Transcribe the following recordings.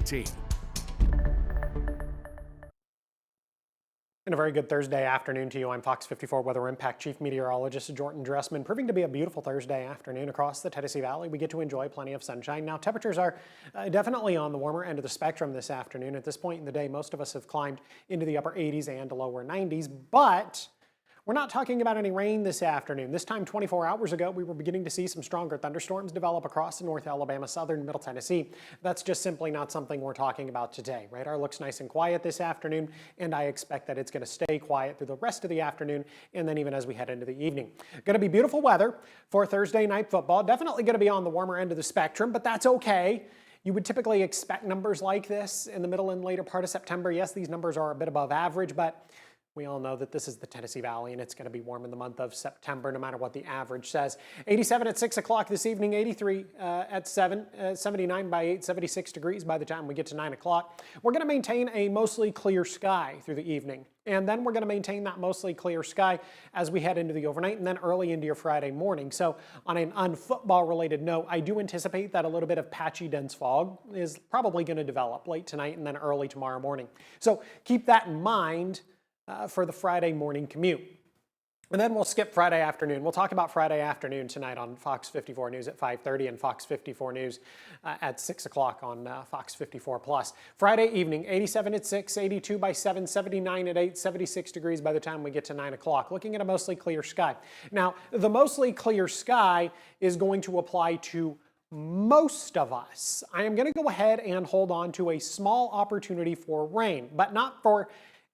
team. And a very good Thursday afternoon to you. I'm Fox 54 Weather Impact Chief Meteorologist Jordan Dressman. Proving to be a beautiful Thursday afternoon across the Tennessee Valley. We get to enjoy plenty of sunshine. Now, temperatures are definitely on the warmer end of the spectrum this afternoon. At this point in the day, most of us have climbed into the upper 80s and lower 90s, but we're not talking about any rain this afternoon. This time 24 hours ago, we were beginning to see some stronger thunderstorms develop across North Alabama, southern Middle Tennessee. That's just simply not something we're talking about today. Radar looks nice and quiet this afternoon, and I expect that it's going to stay quiet through the rest of the afternoon and then even as we head into the evening. Going to be beautiful weather for Thursday night football. Definitely going to be on the warmer end of the spectrum, but that's okay. You would typically expect numbers like this in the middle and later part of September. Yes, these numbers are a bit above average, but we all know that this is the Tennessee Valley and it's going to be warm in the month of September, no matter what the average says. 87 at 6 o'clock this evening, 83 at 7, 79 by 8, 76 degrees by the time we get to 9 o'clock. We're going to maintain a mostly clear sky through the evening. And then we're going to maintain that mostly clear sky as we head into the overnight and then early into your Friday morning. So on an unfootball related note, I do anticipate that a little bit of patchy dense fog is probably going to develop late tonight and then early tomorrow morning. So keep that in mind for the Friday morning commute. And then we'll skip Friday afternoon. We'll talk about Friday afternoon tonight on Fox 54 News at 5:30 and Fox 54 News at 6 o'clock on Fox 54 Plus. Friday evening, 87 at 6, 82 by 7, 79 at 8, 76 degrees by the time we get to 9 o'clock. Looking at a mostly clear sky. Now, the mostly clear sky is going to apply to most of us. I am going to go ahead and hold on to a small opportunity for rain, but not for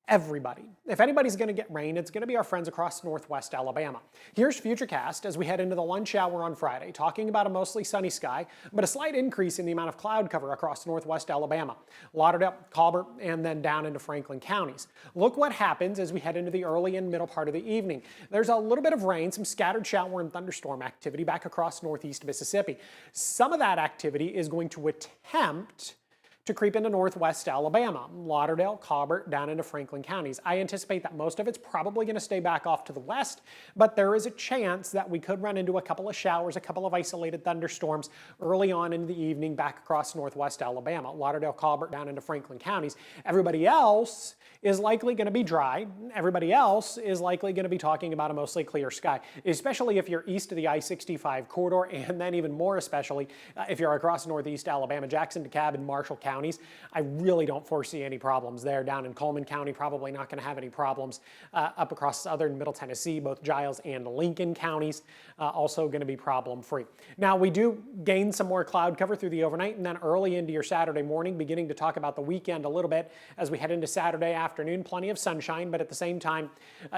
everybody. If anybody's going to get rain, it's going to be our friends across northwest Alabama. Here's Futurecast as we head into the lunch hour on Friday, talking about a mostly sunny sky, but a slight increase in the amount of cloud cover across northwest Alabama, Lauderdale, Colbert, and then down into Franklin counties. Look what happens as we head into the early and middle part of the evening. There's a little bit of rain, some scattered shower and thunderstorm activity back across northeast Mississippi. Some of that activity is going to attempt to creep into northwest Alabama, Lauderdale, Colbert, down into Franklin counties. I anticipate that most of it's probably going to stay back off to the west, but there is a chance that we could run into a couple of showers, a couple of isolated thunderstorms early on in the evening back across northwest Alabama, Lauderdale, Colbert, down into Franklin counties. Everybody else is likely going to be dry. Everybody else is likely going to be talking about a mostly clear sky, especially if you're east of the I-65 corridor, and then even more especially if you're across northeast Alabama, Jackson, DeKalb, and Marshall counties. I really don't foresee any problems there. Down in Coleman County, probably not going to have any problems. Up across southern Middle Tennessee, both Giles and Lincoln counties, also going to be problem-free. Now, we do gain some more cloud cover through the overnight and then early into your Saturday morning, beginning to talk about the weekend a little bit as we head into Saturday afternoon. Plenty of sunshine, but at the same time,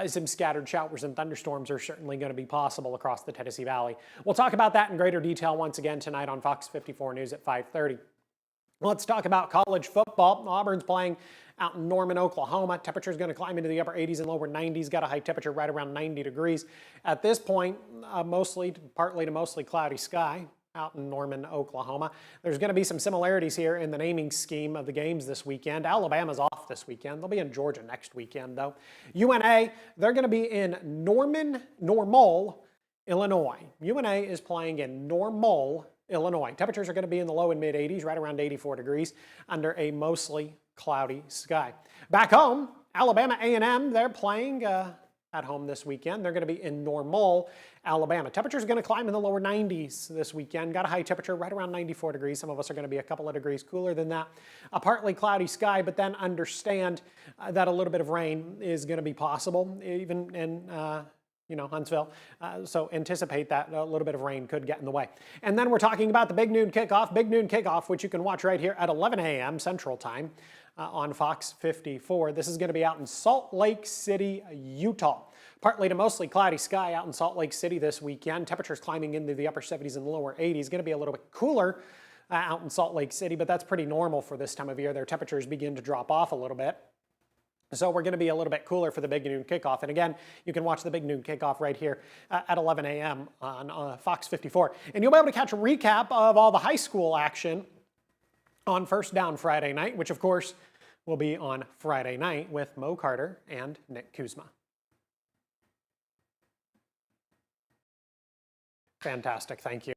some scattered showers and thunderstorms are certainly going to be possible across the Tennessee Valley. We'll talk about that in greater detail once again tonight on Fox 54 News at 5:30. Let's talk about college football. Auburn's playing out in Norman, Oklahoma. Temperature is going to climb into the upper 80s and lower 90s. Got a high temperature right around 90 degrees. At this point, partly to mostly cloudy sky out in Norman, Oklahoma. There's going to be some similarities here in the naming scheme of the games this weekend. Alabama's off this weekend. They'll be in Georgia next weekend, though. UNA, they're going to be in Normal, Illinois. UNA is playing in Normal, Illinois. Temperatures are going to be in the low and mid 80s, right around 84 degrees, under a mostly cloudy sky. Back home, Alabama A&M, they're playing at home this weekend. They're going to be in Normal, Alabama. Temperatures are going to climb in the lower 90s this weekend. Got a high temperature right around 94 degrees. Some of us are going to be a couple of degrees cooler than that. A partly cloudy sky, but then understand that a little bit of rain is going to be possible, even in Huntsville. So anticipate that a little bit of rain could get in the way. And then we're talking about the Big Noon Kickoff, which you can watch right here at 11 a.m. Central Time on Fox 54. This is going to be out in Salt Lake City, Utah. Partly to mostly cloudy sky out in Salt Lake City this weekend. Temperatures climbing into the upper 70s and the lower 80s. Going to be a little bit cooler out in Salt Lake City, but that's pretty normal for this time of year. Their temperatures begin to drop off a little bit. So we're going to be a little bit cooler for the Big Noon Kickoff. And again, you can watch the Big Noon Kickoff right here at 11 a.m. on Fox 54. And you'll be able to catch a recap of all the high school action on First Down Friday night, which of course will be on Friday night with Mo Carter and Nick Kuzma. Fantastic. Thank you.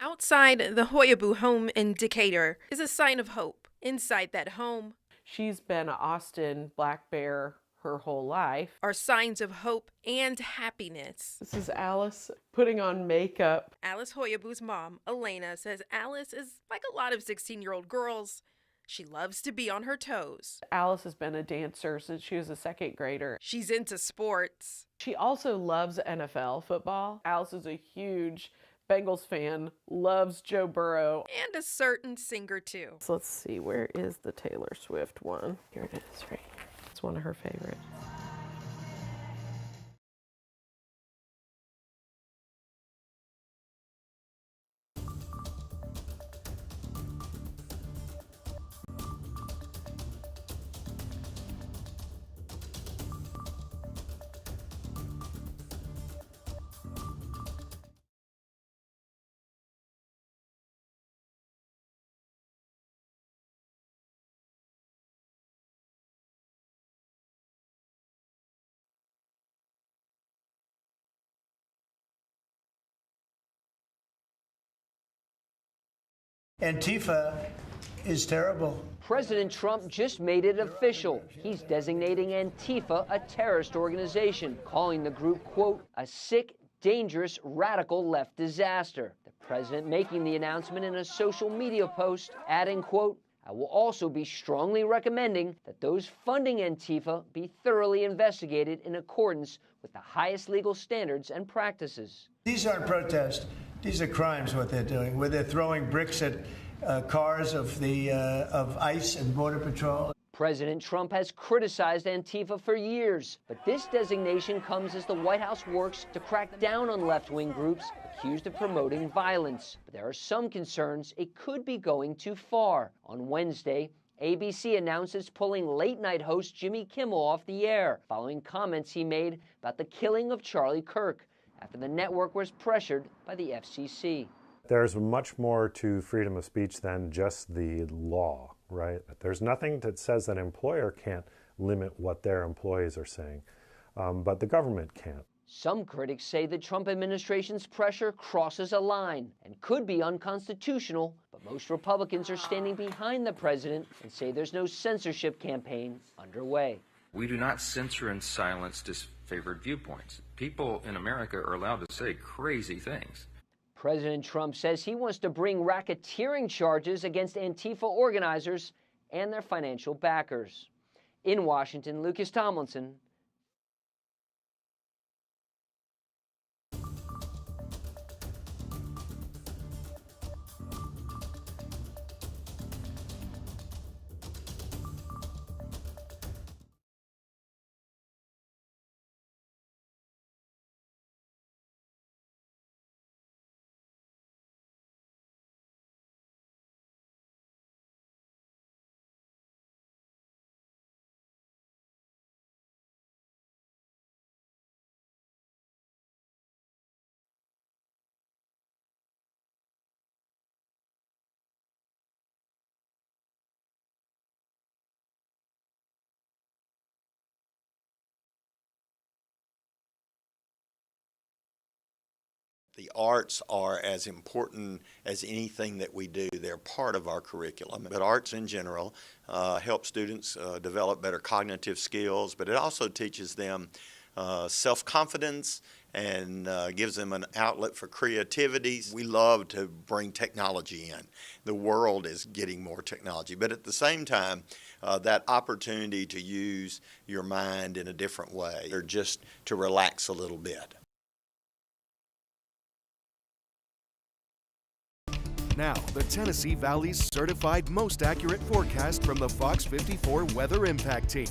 Outside the Hoyaboo home in Decatur is a sign of hope. Inside that home She's been an Austin black bear her whole life. are signs of hope and happiness. This is Alice putting on makeup. Alice Hoyaboo's mom, Elena, says Alice is like a lot of 16-year-old girls. She loves to be on her toes. Alice has been a dancer since she was a second grader. She's into sports. She also loves NFL football. Alice is a huge Bengals fan, loves Joe Burrow. And a certain singer, too. So let's see, where is the Taylor Swift one? Here it is, right here. It's one of her favorites. Antifa is terrible. President Trump just made it official. He's designating Antifa a terrorist organization, calling the group, quote, a sick, dangerous, radical left disaster. The president making the announcement in a social media post, adding, quote, I will also be strongly recommending that those funding Antifa be thoroughly investigated in accordance with the highest legal standards and practices. These aren't protests. These are crimes, what they're doing, where they're throwing bricks at cars of ICE and Border Patrol. President Trump has criticized Antifa for years, but this designation comes as the White House works to crack down on left-wing groups accused of promoting violence. But there are some concerns it could be going too far. On Wednesday, ABC announced it's pulling late-night host Jimmy Kimmel off the air, following comments he made about the killing of Charlie Kirk, after the network was pressured by the FCC. There's much more to freedom of speech than just the law, right? There's nothing that says that an employer can't limit what their employees are saying, but the government can't. Some critics say the Trump administration's pressure crosses a line and could be unconstitutional, but most Republicans are standing behind the president and say there's no censorship campaign underway. We do not censor and silence disfavored viewpoints. People in America are allowed to say crazy things. President Trump says he wants to bring racketeering charges against Antifa organizers and their financial backers. In Washington, Lucas Tomlinson. The arts are as important as anything that we do. They're part of our curriculum. But arts in general help students develop better cognitive skills, but it also teaches them self-confidence and gives them an outlet for creativity. We love to bring technology in. The world is getting more technology, but at the same time, that opportunity to use your mind in a different way or just to relax a little bit. Now, the Tennessee Valley's certified most accurate forecast from the Fox 54 Weather Impact Team.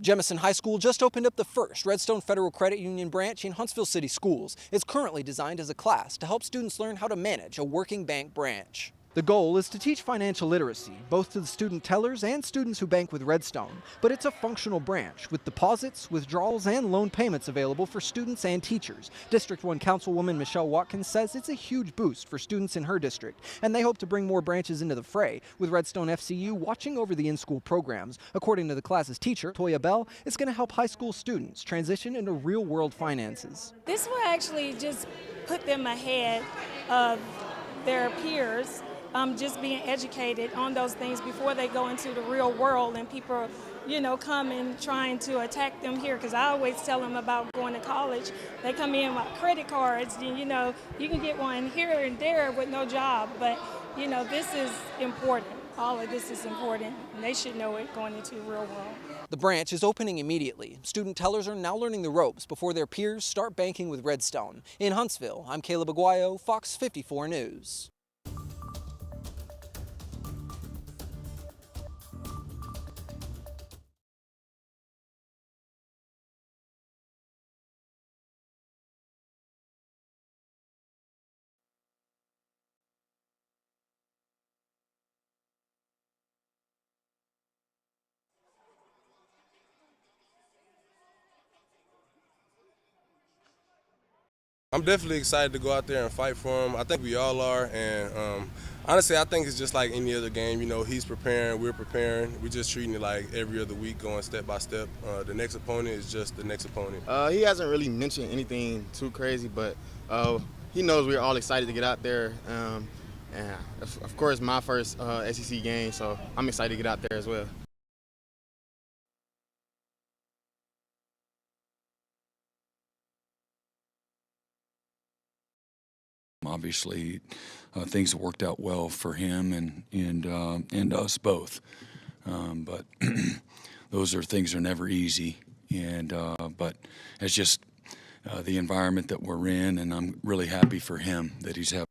Jemison High School just opened up the first Redstone Federal Credit Union branch in Huntsville City Schools. It's currently designed as a class to help students learn how to manage a working bank branch. The goal is to teach financial literacy, both to the student tellers and students who bank with Redstone. But it's a functional branch with deposits, withdrawals, and loan payments available for students and teachers. District 1 Councilwoman Michelle Watkins says it's a huge boost for students in her district, and they hope to bring more branches into the fray, with Redstone FCU watching over the in-school programs. According to the class's teacher, Toya Bell, it's going to help high school students transition into real-world finances. This will actually just put them ahead of their peers. Just being educated on those things before they go into the real world and people, come and trying to attack them here. Because I always tell them about going to college. They come in with credit cards, and, you can get one here and there with no job. But, this is important. All of this is important, and they should know it going into the real world. The branch is opening immediately. Student tellers are now learning the ropes before their peers start banking with Redstone. In Huntsville, I'm Caleb Aguayo, Fox 54 News. I'm definitely excited to go out there and fight for him. I think we all are, and Honestly, I think it's just like any other game. You know, he's preparing, we're preparing. We're just treating it like every other week, going step by step. The next opponent is just the next opponent. He hasn't really mentioned anything too crazy, but he knows we're all excited to get out there. And of course, my first SEC game, so I'm excited to get out there as well. Obviously, things have worked out well for him and us both. But those things are never easy. But it's just the environment that we're in, and I'm really happy for him that he's having.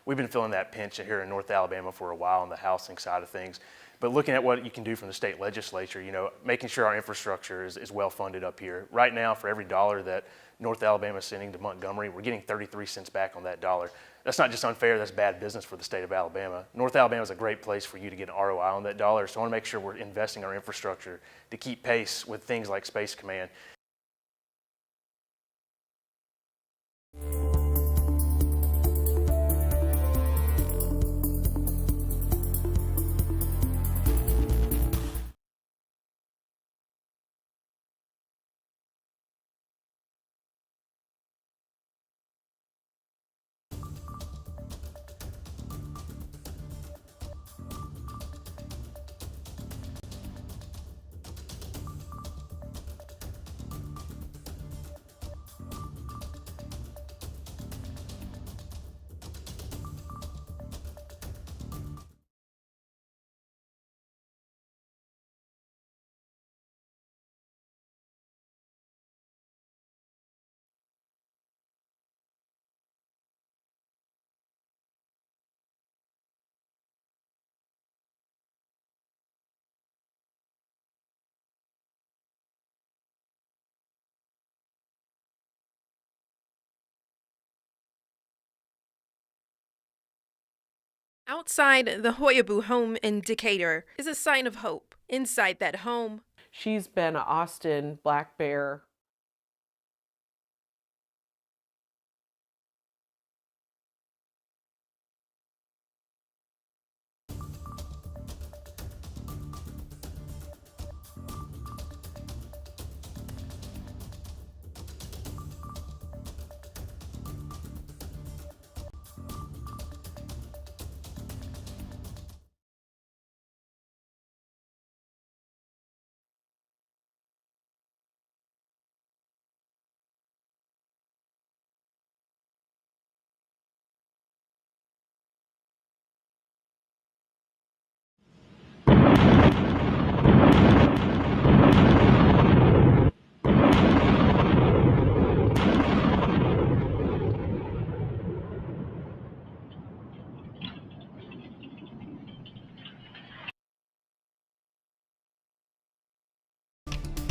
we've been feeling that pinch here in North Alabama for a while on the housing side of things. But looking at what you can do from the state legislature, you know, making sure our infrastructure is well funded up here. Right now, for every dollar that North Alabama is sending to Montgomery, we're getting 33 cents back on that dollar. That's not just unfair, that's bad business for the state of Alabama. North Alabama is a great place for you to get an ROI on that dollar, so I want to make sure we're investing our infrastructure to keep pace with things like Space Command. Outside the Hoyaboo home in Decatur is a sign of hope. Inside that home, She's been an Austin Black Bear.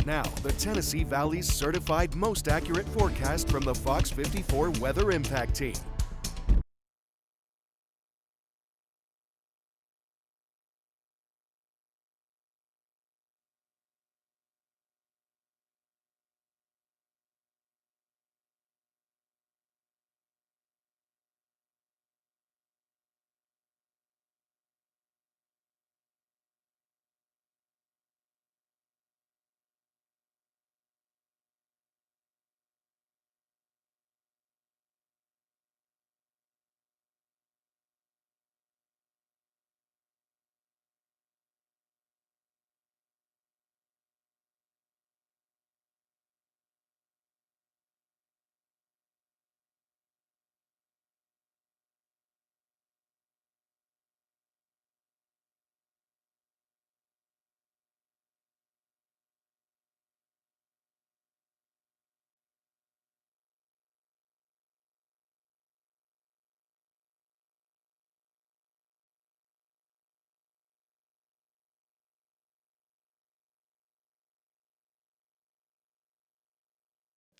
Now, the Tennessee Valley's certified most accurate forecast from the Fox 54 Weather Impact Team.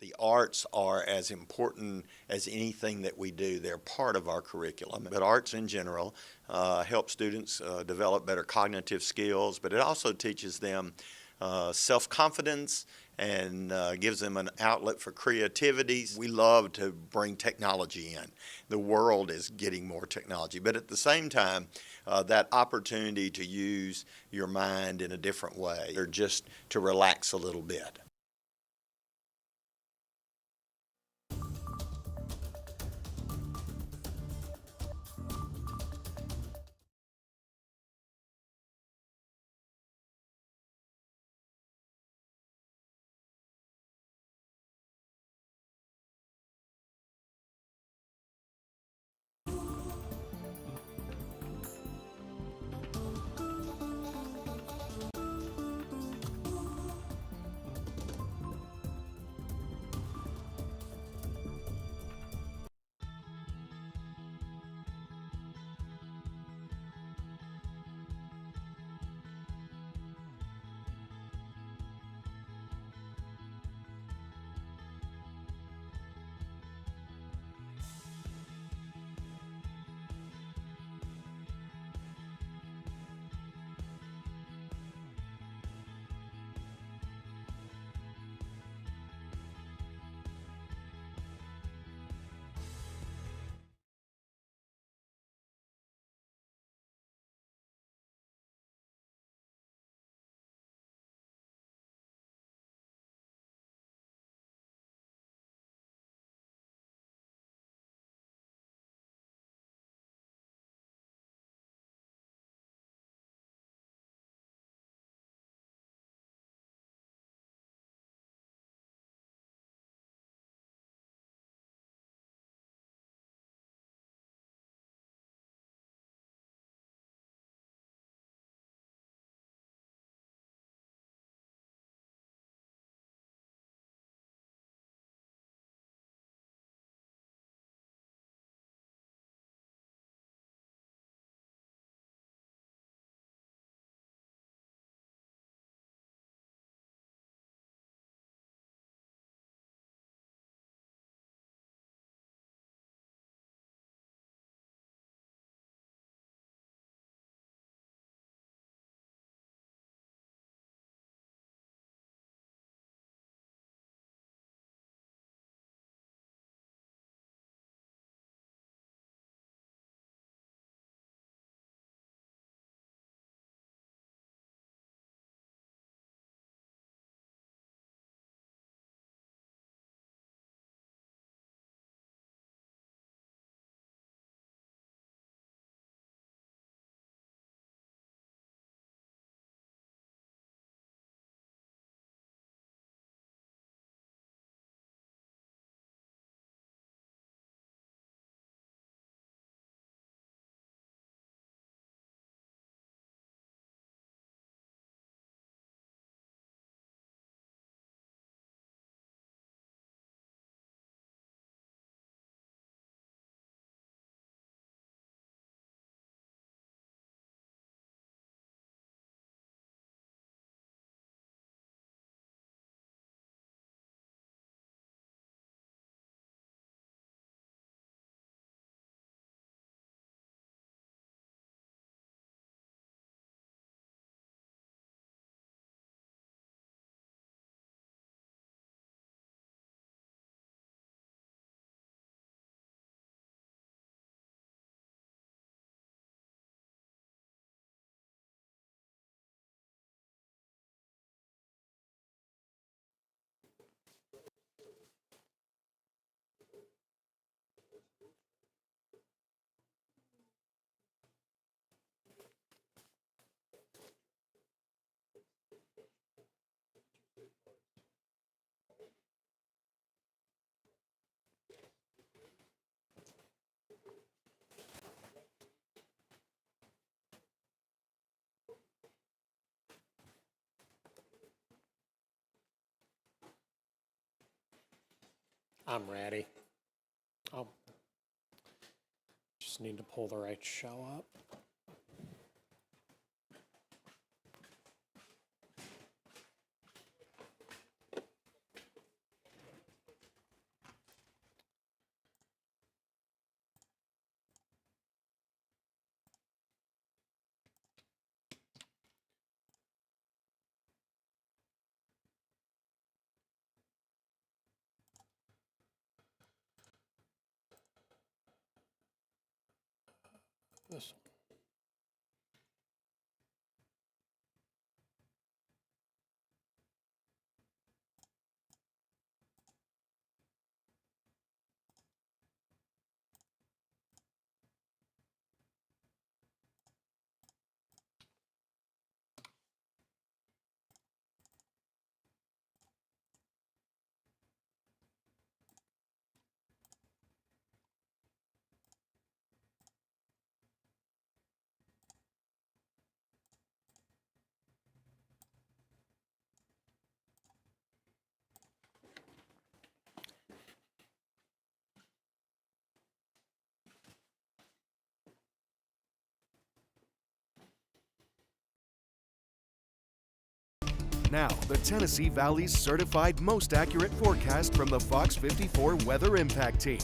The arts are as important as anything that we do. They're part of our curriculum. But arts in general help students develop better cognitive skills, but it also teaches them self-confidence and gives them an outlet for creativity. We love to bring technology in. The world is getting more technology, but at the same time, that opportunity to use your mind in a different way or just to relax a little bit. I'm ready. Oh, just need to pull the right show up. This one. Now, the Tennessee Valley's certified most accurate forecast from the Fox 54 Weather Impact Team.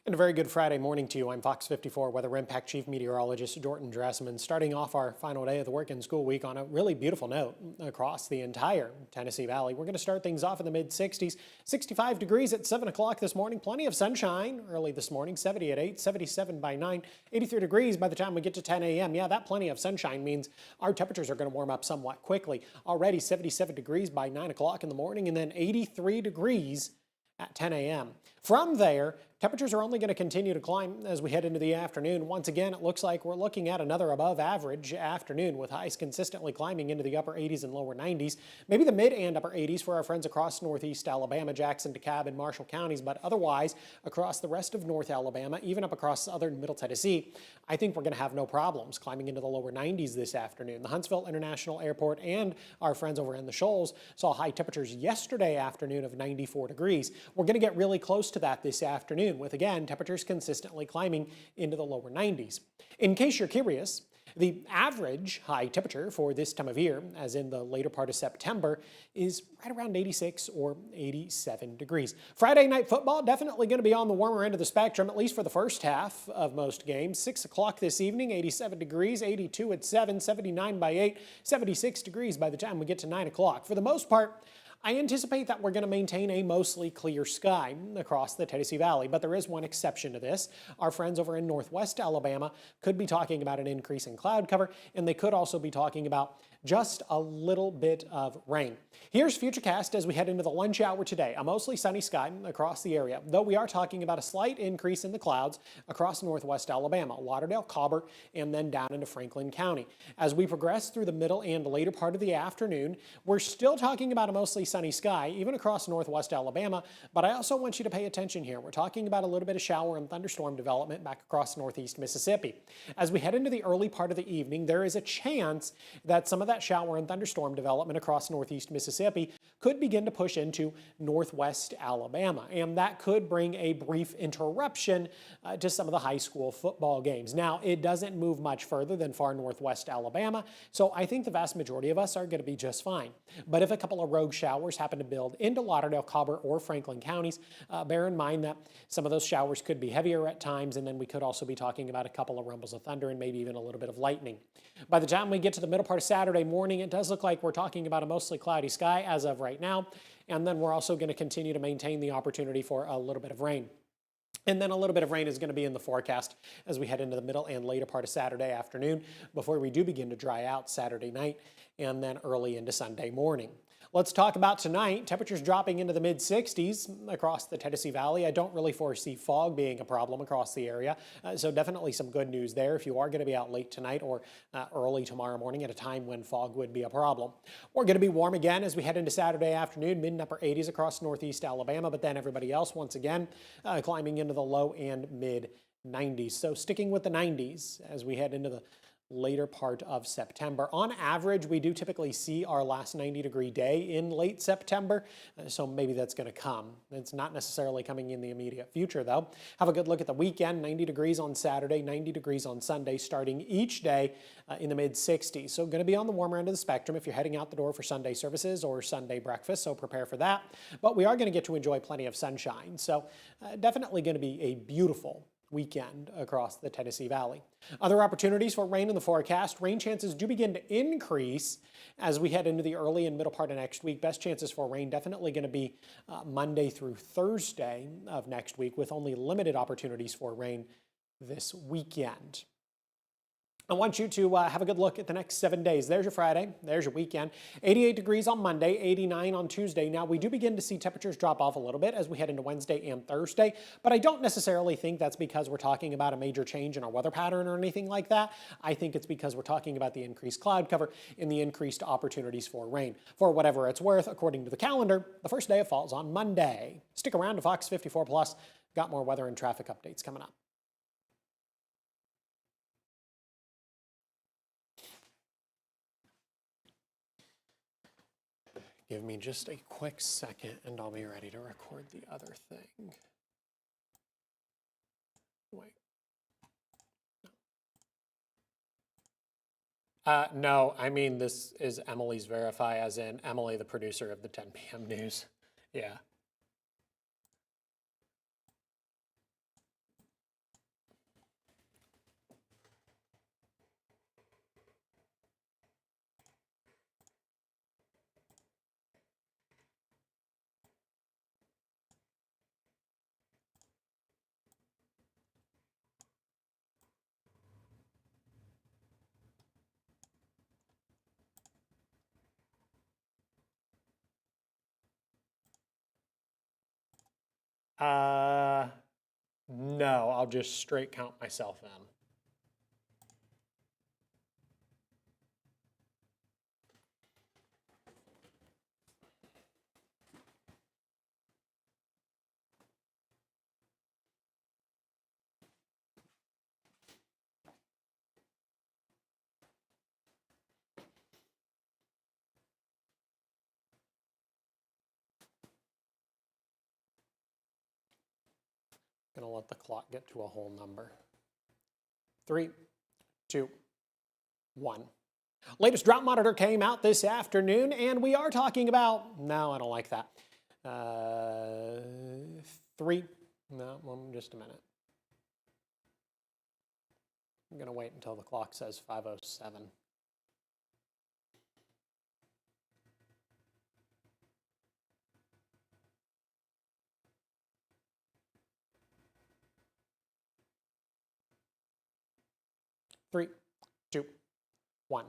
And a very good Friday morning to you. I'm Fox 54 Weather Impact Chief Meteorologist Jordan Dressman, starting off our final day of the work and school week on a really beautiful note across the entire Tennessee Valley. We're going to start things off in the mid-60s, 65 degrees at 7 o'clock this morning, plenty of sunshine early this morning, 70 at 8, 77 by 9, 83 degrees by the time we get to 10 a.m. Yeah, that plenty of sunshine means our temperatures are going to warm up somewhat quickly. Already 77 degrees by 9 o'clock in the morning and then 83 degrees at 10 a.m. From there, temperatures are only going to continue to climb as we head into the afternoon. Once again, it looks like we're looking at another above average afternoon with highs consistently climbing into the upper 80s and lower 90s. Maybe the mid and upper 80s for our friends across northeast Alabama, Jackson, DeKalb, and Marshall counties, but otherwise across the rest of North Alabama, even up across southern Middle Tennessee, I think we're going to have no problems climbing into the lower 90s this afternoon. The Huntsville International Airport and our friends over in the Shoals saw high temperatures yesterday afternoon of 94 degrees. We're going to get really close to that this afternoon with, again, temperatures consistently climbing into the lower 90s. In case you're curious, the average high temperature for this time of year, as in the later part of September, is right around 86 or 87 degrees. Friday night football definitely going to be on the warmer end of the spectrum, at least for the first half of most games. 6 o'clock this evening, 87 degrees, 82 at 7, 79 by 8, 76 degrees by the time we get to 9 o'clock. For the most part, I anticipate that we're going to maintain a mostly clear sky across the Tennessee Valley, but there is one exception to this. Our friends over in northwest Alabama could be talking about an increase in cloud cover, and they could also be talking about just a little bit of rain. Here's Futurecast as we head into the lunch hour today. A mostly sunny sky across the area, though we are talking about a slight increase in the clouds across northwest Alabama, Lauderdale, Cobb, and then down into Franklin County. As we progress through the middle and later part of the afternoon, we're still talking about a mostly sunny sky, even across northwest Alabama, but I also want you to pay attention here. We're talking about a little bit of shower and thunderstorm development back across northeast Mississippi. As we head into the early part of the evening, there is a chance that some of that shower and thunderstorm development across northeast Mississippi could begin to push into northwest Alabama, and that could bring a brief interruption to some of the high school football games. Now, it doesn't move much further than far northwest Alabama, so I think the vast majority of us are going to be just fine. But if a couple of rogue showers happen to build into Lauderdale, Cobb, or Franklin counties, bear in mind that some of those showers could be heavier at times, and then we could also be talking about a couple of rumbles of thunder and maybe even a little bit of lightning. By the time we get to the middle part of Saturday morning, it does look like we're talking about a mostly cloudy sky as of right now, and then we're also going to continue to maintain the opportunity for a little bit of rain. And then a little bit of rain is going to be in the forecast as we head into the middle and later part of Saturday afternoon before we do begin to dry out Saturday night and then early into Sunday morning. Let's talk about tonight. Temperatures dropping into the mid-60s across the Tennessee Valley. I don't really foresee fog being a problem across the area, so definitely some good news there if you are going to be out late tonight or early tomorrow morning at a time when fog would be a problem. We're going to be warm again as we head into Saturday afternoon, mid and upper 80s across northeast Alabama, but then everybody else once again climbing into the low and mid 90s. So sticking with the 90s as we head into the later part of September. On average, we do typically see our last 90-degree day in late September, so maybe that's going to come. It's not necessarily coming in the immediate future, though. Have a good look at the weekend. 90 degrees on Saturday, 90 degrees on Sunday, starting each day in the mid-60s. So going to be on the warmer end of the spectrum if you're heading out the door for Sunday services or Sunday breakfast, so prepare for that. But we are going to get to enjoy plenty of sunshine, so definitely going to be a beautiful weekend across the Tennessee Valley. Other opportunities for rain in the forecast. Rain chances do begin to increase as we head into the early and middle part of next week. Best chances for rain definitely going to be Monday through Thursday of next week, with only limited opportunities for rain this weekend. I want you to have a good look at the next 7 days. There's your Friday, there's your weekend. 88 degrees on Monday, 89 on Tuesday. Now, we do begin to see temperatures drop off a little bit as we head into Wednesday and Thursday, but I don't necessarily think that's because we're talking about a major change in our weather pattern or anything like that. I think it's because we're talking about the increased cloud cover and the increased opportunities for rain. For whatever it's worth, according to the calendar, the first day of fall is on Monday. Stick around to Fox 54 Plus. Got more weather and traffic updates coming up. Give me just a quick second and I'll be ready to record the other thing. Wait. No, I mean this is Emily's Verify, as in Emily, the producer of the 10 p.m. news. Yeah. No, I'll just straight count myself in. Gonna let the clock get to a whole number. 3, 2, 1. Latest drought monitor came out this afternoon, and we are talking about, no, I don't like that. 3, no, just a minute. I'm gonna wait until the clock says 5:07. Three, 2, 1.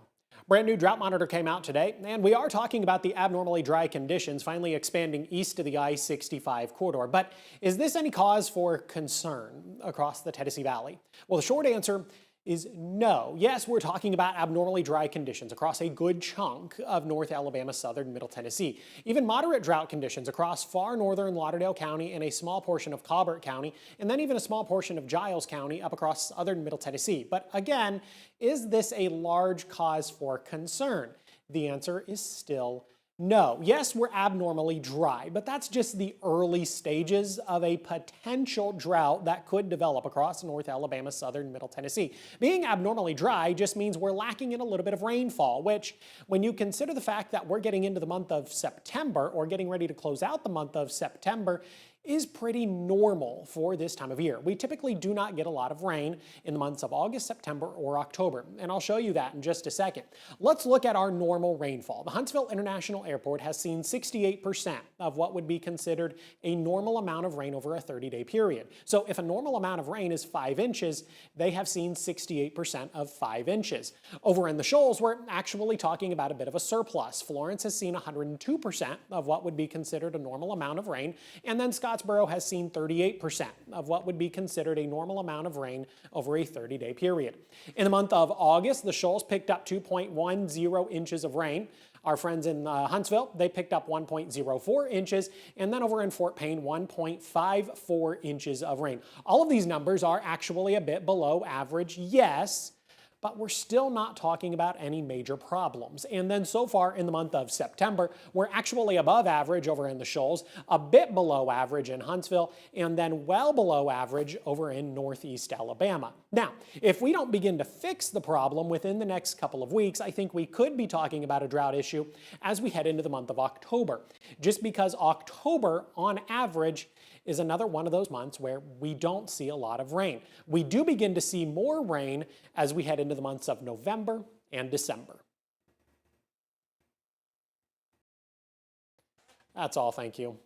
Brand new drought monitor came out today, and we are talking about the abnormally dry conditions finally expanding east of the I-65 corridor. But is this any cause for concern across the Tennessee Valley? Well, the short answer is no. Yes, we're talking about abnormally dry conditions across a good chunk of North Alabama, southern Middle Tennessee. Even moderate drought conditions across far northern Lauderdale County and a small portion of Colbert County, and then even a small portion of Giles County up across southern Middle Tennessee. But again, is this a large cause for concern? The answer is still no. Yes, we're abnormally dry, but that's just the early stages of a potential drought that could develop across North Alabama, southern Middle Tennessee. Being abnormally dry just means we're lacking in a little bit of rainfall, which, when you consider the fact that we're getting into the month of September, or getting ready to close out the month of September, is pretty normal for this time of year. We typically do not get a lot of rain in the months of August, September, or October, and I'll show you that in just a second. Let's look at our normal rainfall. The Huntsville International Airport has seen 68% of what would be considered a normal amount of rain over a 30-day period. So if a normal amount of rain is 5 inches, they have seen 68% of 5 inches. Over in the Shoals, we're actually talking about a bit of a surplus. Florence has seen 102% of what would be considered a normal amount of rain, and then Scottsboro has seen 38% of what would be considered a normal amount of rain over a 30-day period. In the month of August, the Shoals picked up 2.10 inches of rain. Our friends in Huntsville, they picked up 1.04 inches, and then over in Fort Payne, 1.54 inches of rain. All of these numbers are actually a bit below average, yes, but we're still not talking about any major problems. And then so far in the month of September, we're actually above average over in the Shoals, a bit below average in Huntsville, and then well below average over in Northeast Alabama. Now, if we don't begin to fix the problem within the next couple of weeks, I think we could be talking about a drought issue as we head into the month of October, just because October, on average, is another one of those months where we don't see a lot of rain. We do begin to see more rain as we head into the months of November and December. That's all, thank you.